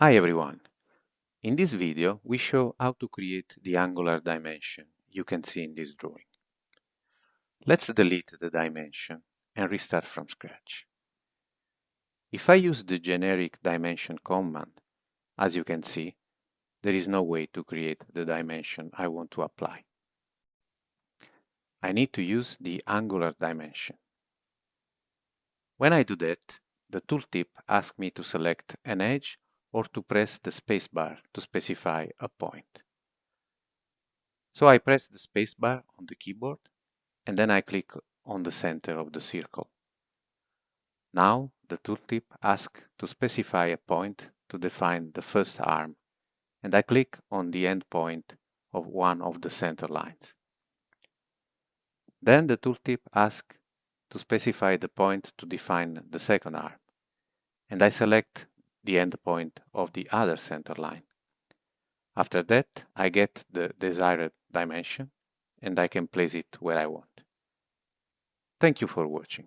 Hi everyone! In this video we show how to create the angular dimension you can see in this drawing. Let's delete the dimension and restart from scratch. If I use the generic dimension command, as you can see, there is no way to create the dimension I want to apply. I need to use the angular dimension. When I do that, the tooltip asks me to select an edge or to press the spacebar to specify a point. So I press the spacebar on the keyboard and then I click on the center of the circle. Now the tooltip asks to specify a point to define the first arm, and I click on the end point of one of the center lines. Then the tooltip asks to specify the point to define the second arm, and I select the end point of the other center line. After that, I get the desired dimension, and I can place it where I want. Thank you for watching.